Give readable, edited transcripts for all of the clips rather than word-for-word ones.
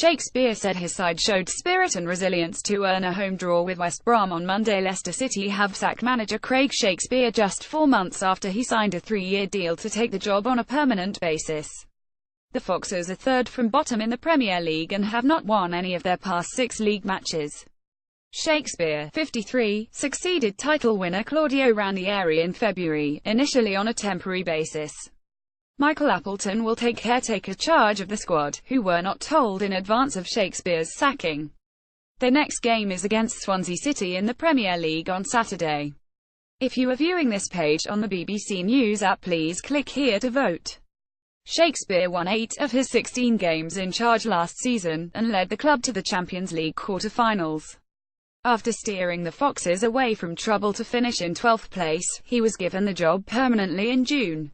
Shakespeare said his side showed spirit and resilience to earn a home draw with West Brom on Monday. Leicester City have sacked manager Craig Shakespeare just 4 months after he signed a 3-year deal to take the job on a permanent basis. The Foxes are third from bottom in the Premier League and have not won any of their past 6 league matches. Shakespeare, 53, succeeded title winner Claudio Ranieri in February, initially on a temporary basis. Michael Appleton will take caretaker charge of the squad, who were not told in advance of Shakespeare's sacking. Their next game is against Swansea City in the Premier League on Saturday. If you are viewing this page on the BBC News app, please click here to vote. Shakespeare won 8 of his 16 games in charge last season, and led the club to the Champions League quarter-finals. After steering the Foxes away from trouble to finish in 12th place, he was given the job permanently in June.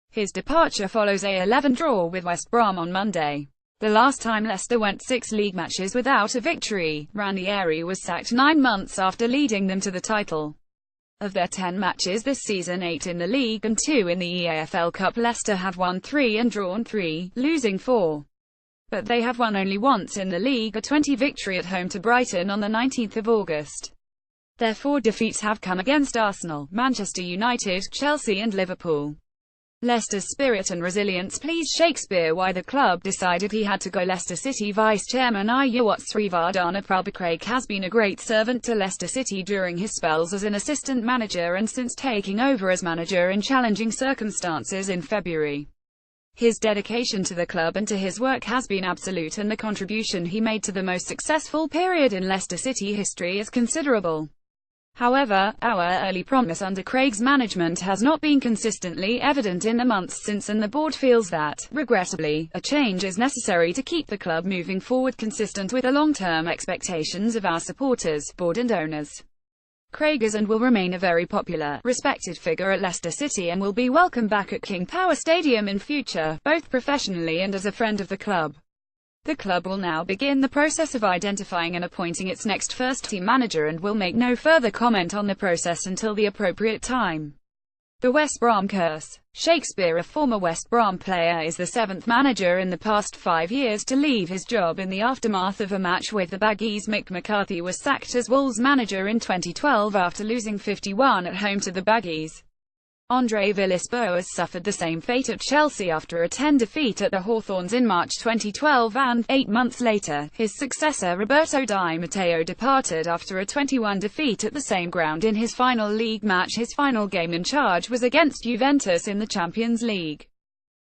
His departure follows a 11 draw with West Brom on Monday. The last time Leicester went 6 league matches without a victory, Ranieri was sacked 9 months after leading them to the title. Of their 10 matches this season, 8 in the league and 2 in the EAFL Cup, Leicester have won 3 and drawn 3, losing 4. But they have won only once in the league, a 20 victory at home to Brighton on the 19th of August. Their 4 defeats have come against Arsenal, Manchester United, Chelsea and Liverpool. Leicester's spirit and resilience pleased Shakespeare. Why the club decided he had to go. Leicester City Vice-Chairman Ayawat Srivardhana Prabha. Craig has been a great servant to Leicester City during his spells as an assistant manager and since taking over as manager in challenging circumstances in February. His dedication to the club and to his work has been absolute, and the contribution he made to the most successful period in Leicester City history is considerable. However, our early promise under Craig's management has not been consistently evident in the months since, and the board feels that, regrettably, a change is necessary to keep the club moving forward consistent with the long-term expectations of our supporters, board and owners. Craig is and will remain a very popular, respected figure at Leicester City and will be welcome back at King Power Stadium in future, both professionally and as a friend of the club. The club will now begin the process of identifying and appointing its next first-team manager and will make no further comment on the process until the appropriate time. The West Brom curse. Shakespeare, a former West Brom player, is the 7th manager in the past 5 years to leave his job in the aftermath of a match with the Baggies. Mick McCarthy was sacked as Wolves manager in 2012 after losing 51 at home to the Baggies. Andre Villas-Boas suffered the same fate at Chelsea after a 10 defeat at the Hawthorns in March 2012, and, 8 months later, his successor Roberto Di Matteo departed after a 21 defeat at the same ground in his final league match. His final game in charge was against Juventus in the Champions League.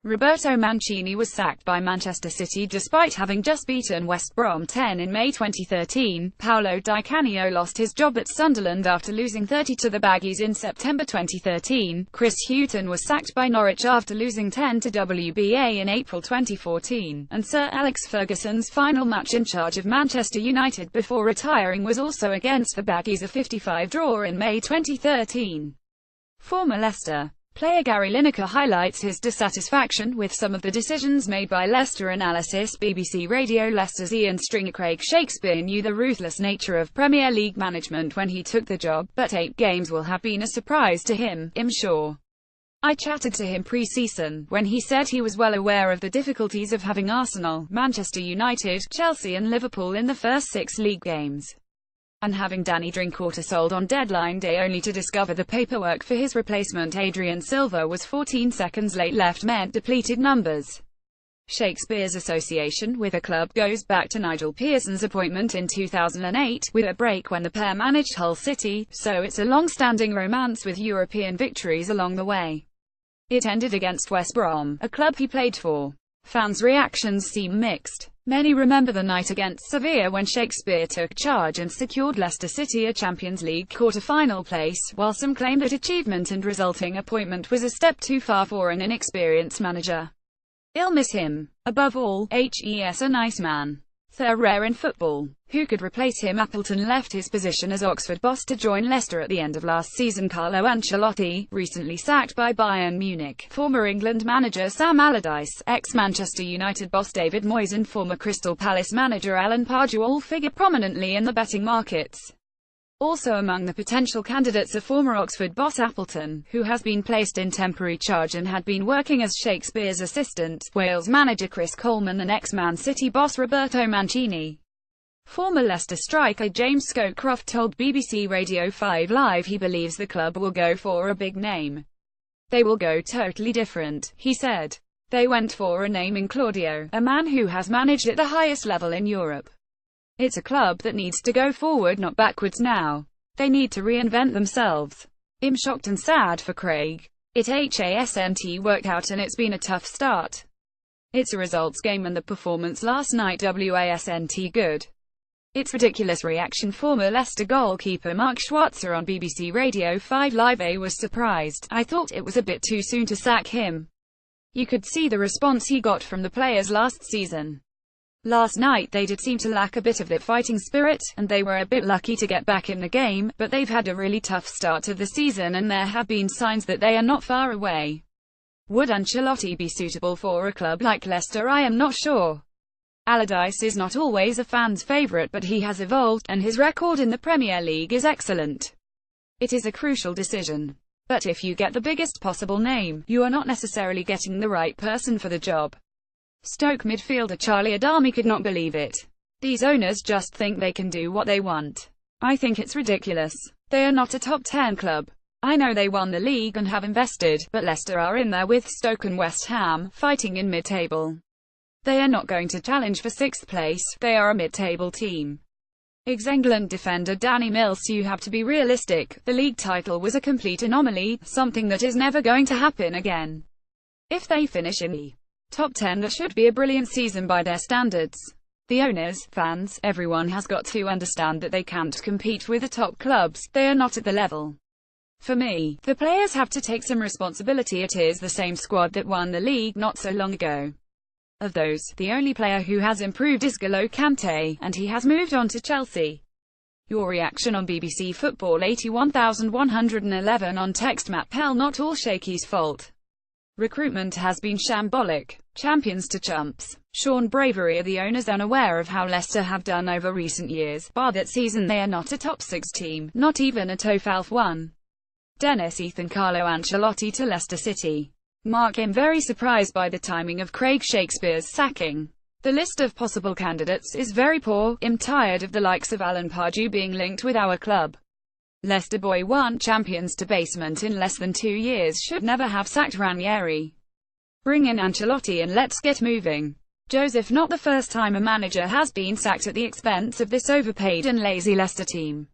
Roberto Mancini was sacked by Manchester City despite having just beaten West Brom 10 in May 2013. Paolo Di Canio lost his job at Sunderland after losing 30 to the Baggies in September 2013. Chris Hughton was sacked by Norwich after losing 10 to WBA in April 2014. And Sir Alex Ferguson's final match in charge of Manchester United before retiring was also against the Baggies, a 55 draw in May 2013. Former Leicester player Gary Lineker highlights his dissatisfaction with some of the decisions made by Leicester. Analysis. BBC Radio. Leicester's Ian Stringer. Craig Shakespeare knew the ruthless nature of Premier League management when he took the job, but 8 games will have been a surprise to him, I'm sure. I chatted to him pre-season, when he said he was well aware of the difficulties of having Arsenal, Manchester United, Chelsea and Liverpool in the first 6 league games, and having Danny Drinkwater sold on deadline day only to discover the paperwork for his replacement Adrian Silva was 14 seconds late left meant depleted numbers. Shakespeare's association with the club goes back to Nigel Pearson's appointment in 2008, with a break when the pair managed Hull City, so it's a long-standing romance with European victories along the way. It ended against West Brom, a club he played for. Fans' reactions seem mixed. Many remember the night against Sevilla when Shakespeare took charge and secured Leicester City a Champions League quarter-final place, while some claim that achievement and resulting appointment was a step too far for an inexperienced manager. I'll miss him. Above all, he's a nice man. They're rare in football. Who could replace him? Appleton left his position as Oxford boss to join Leicester at the end of last season. Carlo Ancelotti, recently sacked by Bayern Munich, former England manager Sam Allardyce, ex-Manchester United boss David Moyes and former Crystal Palace manager Alan Pardew all figure prominently in the betting markets. Also among the potential candidates are former Oxford boss Appleton, who has been placed in temporary charge and had been working as Shakespeare's assistant, Wales manager Chris Coleman and ex-Man City boss Roberto Mancini. Former Leicester striker James Scowcroft told BBC Radio 5 Live he believes the club will go for a big name. They will go totally different, he said. They went for a name in Claudio, a man who has managed at the highest level in Europe. It's a club that needs to go forward, not backwards now. They need to reinvent themselves. I'm shocked and sad for Craig. It hasn't worked out and it's been a tough start. It's a results game and the performance last night wasn't good. It's ridiculous reaction. Former Leicester goalkeeper Mark Schwarzer on BBC Radio 5 Live. I was surprised. I thought it was a bit too soon to sack him. You could see the response he got from the players last season. Last night they did seem to lack a bit of that fighting spirit, and they were a bit lucky to get back in the game, but they've had a really tough start to the season and there have been signs that they are not far away. Would Ancelotti be suitable for a club like Leicester? I am not sure. Allardyce is not always a fan's favourite, but he has evolved, and his record in the Premier League is excellent. It is a crucial decision. But if you get the biggest possible name, you are not necessarily getting the right person for the job. Stoke midfielder Charlie Adami could not believe it. These owners just think they can do what they want. I think it's ridiculous. They are not a top 10 club. I know they won the league and have invested, but Leicester are in there with Stoke and West Ham, fighting in mid-table. They are not going to challenge for 6th place, they are a mid-table team. Ex-England defender Danny Mills: you have to be realistic, the league title was a complete anomaly, something that is never going to happen again. If they finish in the top 10, that should be a brilliant season by their standards. The owners, fans, everyone has got to understand that they can't compete with the top clubs, they are not at the level. For me, the players have to take some responsibility. It is the same squad that won the league not so long ago. Of those, the only player who has improved is N'Golo Kante, and he has moved on to Chelsea. Your reaction on BBC Football 81111 on text Matt Pell: not all Shakey's fault. Recruitment has been shambolic. Champions to chumps. Sean Bravery: are the owners unaware of how Leicester have done over recent years? Bar that season they are not a top 6 team, not even a TOEFL 1. Dennis Ethan Carlo Ancelotti to Leicester City. Mark: I'm very surprised by the timing of Craig Shakespeare's sacking. The list of possible candidates is very poor. I'm tired of the likes of Alan Pardew being linked with our club. Leicester boy won champions to basement in less than 2 years, should never have sacked Ranieri. Bring in Ancelotti and let's get moving. Joseph: not the first time a manager has been sacked at the expense of this overpaid and lazy Leicester team.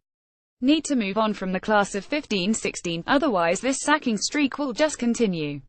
Need to move on from the class of 15-16, otherwise this sacking streak will just continue.